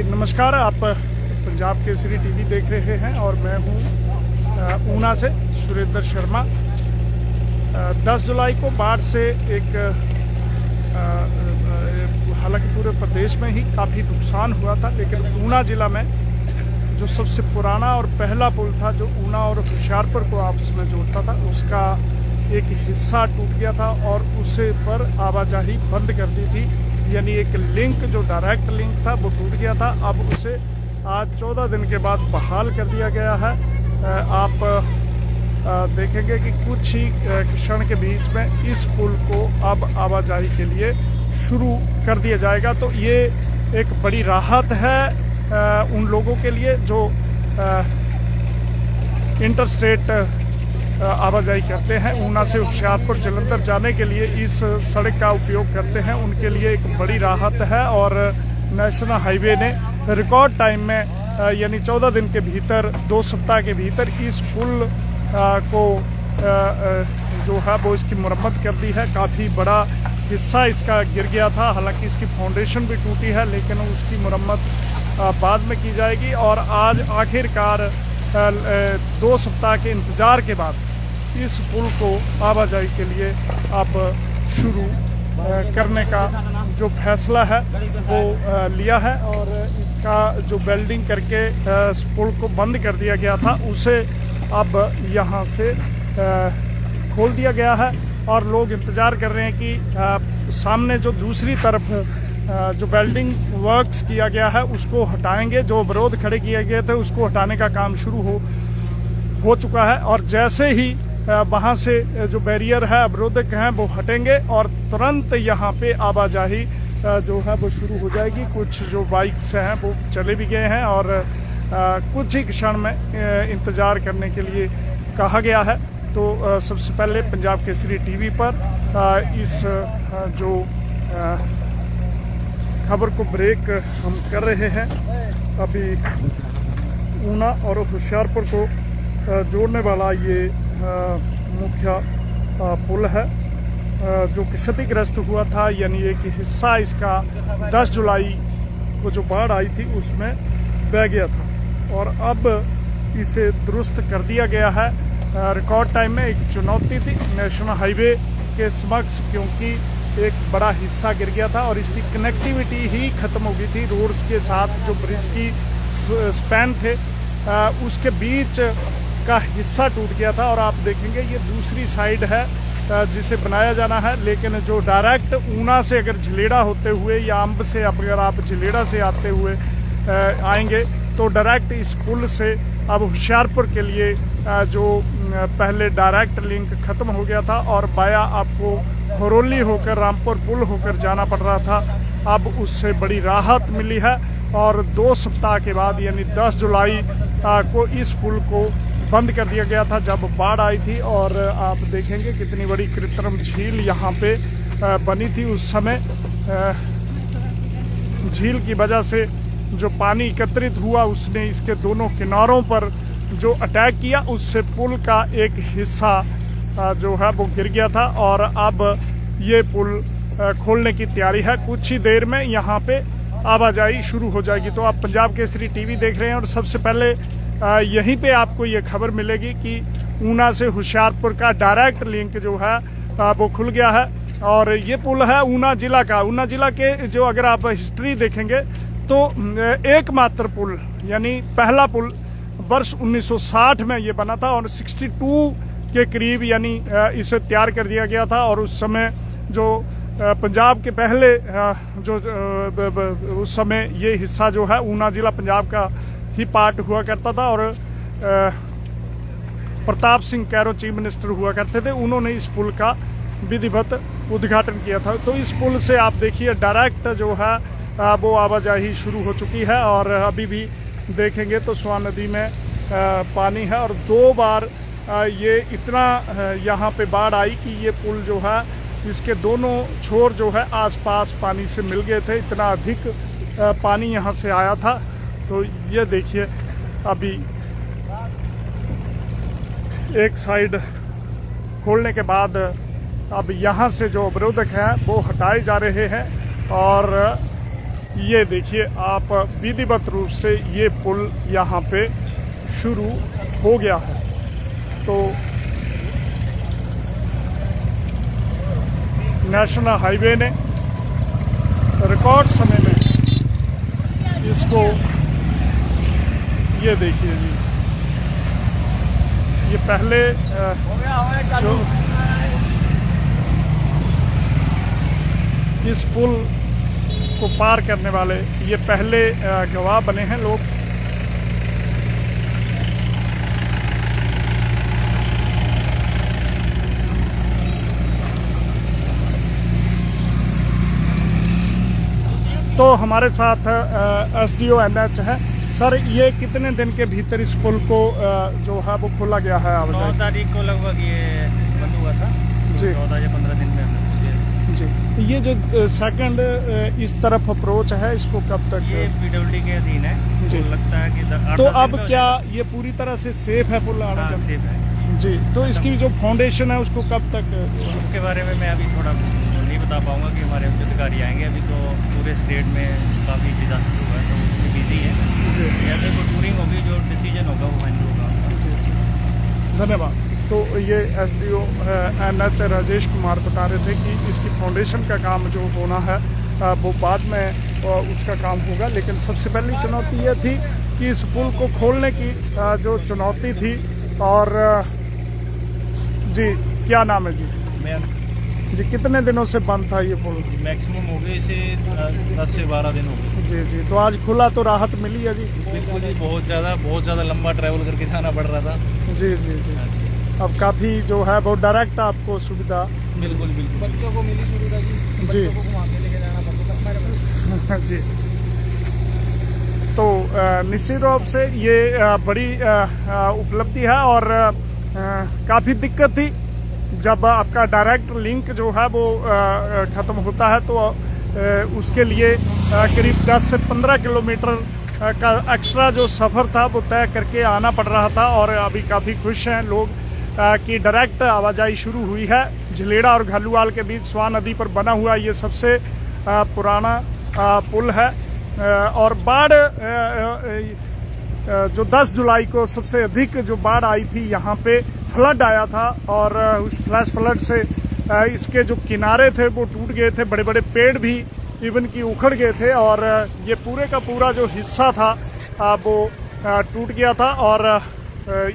नमस्कार। आप पंजाब केसरी टीवी देख रहे हैं और मैं हूं ऊना से सुरेंद्र शर्मा। 10 जुलाई को बाढ़ से एक हालांकि पूरे प्रदेश में ही काफ़ी नुकसान हुआ था, लेकिन ऊना ज़िला में जो सबसे पुराना और पहला पुल था जो ऊना और होशियारपुर को आपस में जोड़ता था, उसका एक हिस्सा टूट गया था और उसे पर आवाजाही बंद कर दी थी। यानी एक लिंक जो डायरेक्ट लिंक था वो टूट गया था। अब उसे आज 14 दिन के बाद बहाल कर दिया गया है। आप देखेंगे कि कुछ ही क्षण के बीच में इस पुल को अब आवाजाही के लिए शुरू कर दिया जाएगा। तो ये एक बड़ी राहत है उन लोगों के लिए जो इंटरस्टेट आवाजाही करते हैं, ऊना से होशियारपुर जलंधर जाने के लिए इस सड़क का उपयोग करते हैं। उनके लिए एक बड़ी राहत है और नेशनल हाईवे ने रिकॉर्ड टाइम में यानी 14 दिन के भीतर, 2 सप्ताह के भीतर इस पुल को जो है वो इसकी मुरम्मत कर दी है। काफ़ी बड़ा हिस्सा इसका गिर गया था, हालांकि इसकी फाउंडेशन भी टूटी है, लेकिन उसकी मुरम्मत बाद में की जाएगी। और आज आखिरकार 2 सप्ताह के इंतज़ार के बाद इस पुल को आवाजाही के लिए अब शुरू करने का जो फैसला है वो लिया है। और इसका जो वेल्डिंग करके इस पुल को बंद कर दिया गया था उसे अब यहाँ से खोल दिया गया है और लोग इंतज़ार कर रहे हैं कि सामने जो दूसरी तरफ जो वेल्डिंग वर्क्स किया गया है उसको हटाएंगे। जो अवरोध खड़े किए गए थे उसको हटाने का काम शुरू हो चुका है और जैसे ही वहाँ से जो बैरियर है, अवरोधक हैं, वो हटेंगे और तुरंत यहाँ पे आवाजाही जो है वो शुरू हो जाएगी। कुछ जो बाइक्स हैं वो चले भी गए हैं और कुछ ही क्षण में इंतज़ार करने के लिए कहा गया है। तो सबसे पहले पंजाब केसरी टीवी पर इस जो खबर को ब्रेक हम कर रहे हैं। अभी ऊना और होशियारपुर को जोड़ने वाला ये मुख्य पुल है जो कि क्षतिग्रस्त हुआ था। यानी एक हिस्सा इसका 10 जुलाई को जो बाढ़ आई थी उसमें बह गया था और अब इसे दुरुस्त कर दिया गया है रिकॉर्ड टाइम में। एक चुनौती थी नेशनल हाईवे के समक्ष, क्योंकि एक बड़ा हिस्सा गिर गया था और इसकी कनेक्टिविटी ही खत्म हो गई थी। रोड्स के साथ जो ब्रिज की स्पैन थे उसके बीच का हिस्सा टूट गया था। और आप देखेंगे ये दूसरी साइड है जिसे बनाया जाना है, लेकिन जो डायरेक्ट ऊना से अगर झलेड़ा होते हुए या अम्ब से अगर आप झलेड़ा से आते हुए आएंगे तो डायरेक्ट इस पुल से अब होशियारपुर के लिए जो पहले डायरेक्ट लिंक खत्म हो गया था और बाया आपको हरोली होकर रामपुर पुल होकर जाना पड़ रहा था, अब उससे बड़ी राहत मिली है। और 2 सप्ताह के बाद यानी 10 जुलाई को इस पुल को बंद कर दिया गया था जब बाढ़ आई थी। और आप देखेंगे कितनी बड़ी कृत्रिम झील यहाँ पे बनी थी उस समय। झील की वजह से जो पानी एकत्रित हुआ उसने इसके दोनों किनारों पर जो अटैक किया, उससे पुल का एक हिस्सा जो है वो गिर गया था और अब ये पुल खोलने की तैयारी है। कुछ ही देर में यहाँ पे आवाजाही शुरू हो जाएगी। तो आप पंजाब केसरी टीवी देख रहे हैं और सबसे पहले यहीं पे आपको ये खबर मिलेगी कि ऊना से होशियारपुर का डायरेक्ट लिंक जो है वो खुल गया है। और ये पुल है ऊना जिला का। ऊना जिला के जो अगर आप हिस्ट्री देखेंगे तो एकमात्र पुल यानी पहला पुल वर्ष 1960 में ये बना था और 62 के करीब यानी इसे तैयार कर दिया गया था। और उस समय जो पंजाब के पहले जो उस समय ये हिस्सा जो है ऊना जिला पंजाब का ही पार्ट हुआ करता था और प्रताप सिंह कैरो चीफ मिनिस्टर हुआ करते थे, उन्होंने इस पुल का विधिवत उद्घाटन किया था। तो इस पुल से आप देखिए डायरेक्ट जो है वो आवाजाही शुरू हो चुकी है और अभी भी देखेंगे तो स्वान नदी में पानी है और 2 बार ये इतना यहाँ पे बाढ़ आई कि ये पुल जो है इसके दोनों छोर जो है आसपास पानी से मिल गए थे, इतना अधिक पानी यहाँ से आया था। तो ये देखिए अभी एक साइड खोलने के बाद अब यहाँ से जो अवरोधक हैं वो हटाए जा रहे हैं और ये देखिए आप, विधिवत रूप से ये पुल यहाँ पे शुरू हो गया है। तो नेशनल हाईवे ने रिकॉर्ड समय में इसको, ये देखिए जी, ये पहले जो इस पुल को पार करने वाले ये पहले गवाह बने हैं लोग। तो हमारे साथ एसडीओ एनएच है। सर, ये कितने दिन के भीतर इस पुल को जो है वो खोला गया है? 9 तारीख को लगभग ये बंद हुआ था जी। 14 या 15 दिन में जी। ये जो सेकंड इस तरफ अप्रोच है, इसको कब तक? ये पीडब्ल्यूडी के अधीन है जी। तो लगता है कि तो अब क्या ये पूरी तरह से सेफ है पुल आना जाना? सेफ है जी। तो इसकी जो फाउंडेशन है उसको कब तक? उसके बारे में मैं अभी थोड़ा नहीं बता पाऊंगा कि हमारे उच्च अधिकारी आएंगे। अभी तो पूरे स्टेट में काफ़ी डिजास्टर हुआ है तो उसमें बिजी है। जैसे कोई टूरिंग होगी, जो डिसीजन होगा वो फाइनल होगा। जी। धन्यवाद। तो ये एसडीओ एनएच राजेश कुमार बता रहे थे कि इसकी फाउंडेशन का काम जो होना है वो बाद में उसका काम होगा, लेकिन सबसे पहली चुनौती ये थी कि इस पुल को खोलने की जो चुनौती थी। और जी, क्या नाम है जी? मैं जी, कितने दिनों से बंद था ये पुल? मैक्सिमम हो गए इसे 10 से 12 दिन हो गए। जी जी। तो आज खुला तो राहत मिली है जी? बिल्कुल जी, बहुत ज़्यादा लंबा ट्रैवल करके जाना पड़ रहा था। जी जी जी। अब काफ़ी जो है वो डायरेक्ट आपको सुविधा। बिल्कुल बिल्कुल, बच्चों को मिली सुविधा जी। जी। बच्चों को घुमा के लेके जाना पड़ता जी। तो निश्चित रूप से ये बड़ी उपलब्धि है। और काफ़ी दिक्कत थी जब आपका डायरेक्ट लिंक जो है वो ख़त्म होता है, तो उसके लिए करीब 10 से 15 किलोमीटर का एक्स्ट्रा जो सफ़र था वो तय करके आना पड़ रहा था। और अभी काफ़ी खुश हैं लोग कि डायरेक्ट आवाजाही शुरू हुई है। झलेड़ा और घालूवाल के बीच स्वां नदी पर बना हुआ ये सबसे पुराना पुल है। और बाढ़ जो 10 जुलाई को सबसे अधिक जो बाढ़ आई थी, यहाँ पे फ्लड आया था और उस फ्लैश फ्लड से इसके जो किनारे थे वो टूट गए थे, बड़े बड़े पेड़ भी इवन की उखड़ गए थे और ये पूरे का पूरा जो हिस्सा था वो टूट गया था। और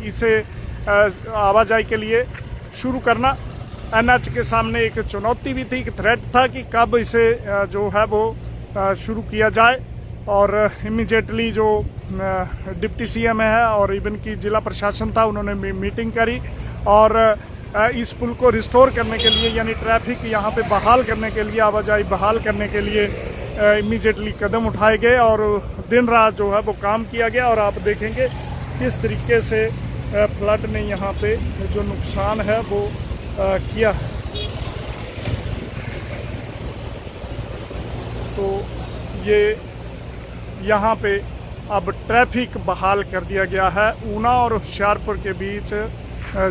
इसे आवाजाही के लिए शुरू करना एनएच के सामने एक चुनौती भी थी, एक थ्रेट था कि कब इसे जो है वो शुरू किया जाए। और इमीडिएटली जो डिप्टी सीएम है और इवन की जिला प्रशासन था, उन्होंने मीटिंग करी और इस पुल को रिस्टोर करने के लिए, यानी ट्रैफिक यहाँ पे बहाल करने के लिए, आवाजाही बहाल करने के लिए इमीडिएटली कदम उठाए गए और दिन रात जो है वो काम किया गया। और आप देखेंगे किस तरीके से फ्लड ने यहाँ पे जो नुकसान है वो किया। तो ये यहाँ पे अब ट्रैफिक बहाल कर दिया गया है। ऊना और होशियारपुर के बीच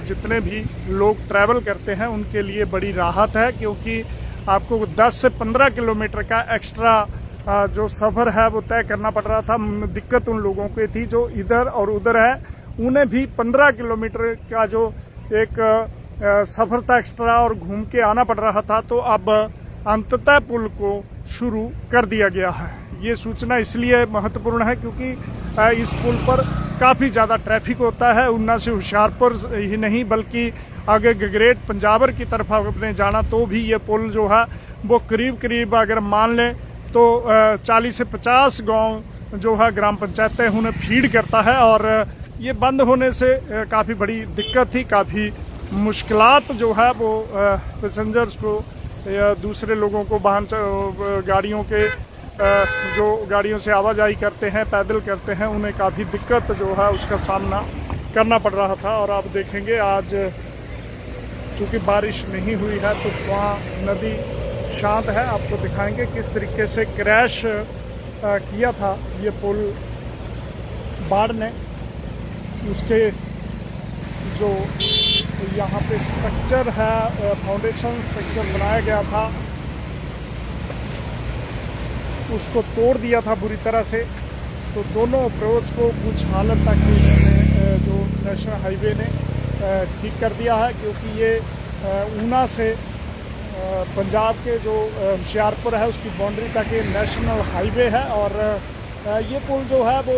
जितने भी लोग ट्रैवल करते हैं उनके लिए बड़ी राहत है, क्योंकि आपको 10 से 15 किलोमीटर का एक्स्ट्रा जो सफ़र है वो तय करना पड़ रहा था। दिक्कत उन लोगों की थी जो इधर और उधर है, उन्हें भी 15 किलोमीटर का जो एक सफ़र था एक्स्ट्रा और घूम के आना पड़ रहा था। तो अब अंततः पुल को शुरू कर दिया गया है। ये सूचना इसलिए महत्वपूर्ण है क्योंकि इस पुल पर काफ़ी ज़्यादा ट्रैफिक होता है। ऊना से होशियारपुर ही नहीं बल्कि आगे गगरेट पंजाबर की तरफ आपने जाना तो भी ये पुल जो है वो करीब अगर मान लें तो 40 से 50 गांव जो है ग्राम पंचायतें उन्हें फीड करता है। और ये बंद होने से काफ़ी बड़ी दिक्कत थी, काफ़ी मुश्किलात जो है वो पैसेंजर्स को या दूसरे लोगों को वाहन गाड़ियों के जो गाड़ियों से आवाजाही करते हैं, पैदल करते हैं, उन्हें काफ़ी दिक्कत जो है उसका सामना करना पड़ रहा था। और आप देखेंगे आज चूँकि बारिश नहीं हुई है तो स्वां नदी शांत है। आपको दिखाएंगे किस तरीके से क्रैश किया था ये पुल बाढ़ ने। उसके जो यहाँ पे स्ट्रक्चर है, फाउंडेशन स्ट्रक्चर बनाया गया था उसको तोड़ दिया था बुरी तरह से। तो दोनों अप्रोच को कुछ हालत तक इन्होंने जो नेशनल हाईवे ने ठीक कर दिया है, क्योंकि ये ऊना से पंजाब के जो होशियारपुर है उसकी बाउंड्री तक ये नेशनल हाईवे है। और ये पुल जो है वो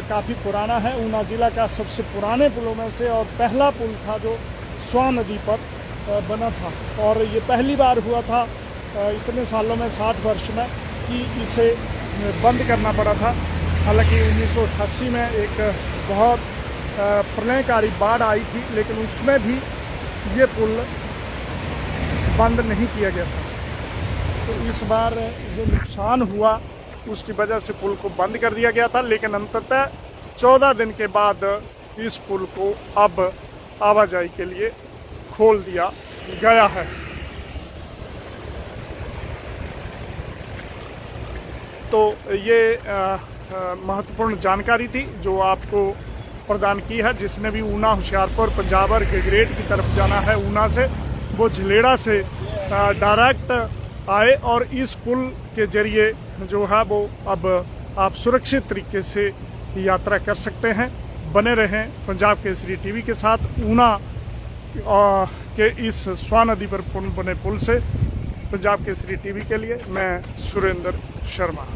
काफ़ी पुराना है, ऊना ज़िला का सबसे पुराने पुलों में से, और पहला पुल था जो स्वां नदी पर बना था। और ये पहली बार हुआ था इतने सालों में, 60 वर्ष में, कि इसे बंद करना पड़ा था। हालांकि 1988 में एक बहुत प्रलयकारी बाढ़ आई थी, लेकिन उसमें भी ये पुल बंद नहीं किया गया था। तो इस बार जो नुकसान हुआ उसकी वजह से पुल को बंद कर दिया गया था, लेकिन अंततः 14 दिन के बाद इस पुल को अब आवाजाही के लिए खोल दिया गया है। तो ये महत्वपूर्ण जानकारी थी जो आपको प्रदान की है। जिसने भी ऊना, होशियारपुर, पंजाबर, गगरेट की तरफ जाना है ऊना से, वो झलेड़ा से डायरेक्ट आए और इस पुल के जरिए जो है वो अब आप सुरक्षित तरीके से यात्रा कर सकते हैं। बने रहें पंजाब केसरी टीवी के साथ। ऊना के इस स्वां नदी पर बने पुल से पंजाब केसरी टीवी के लिए मैं सुरेंद्र शर्मा।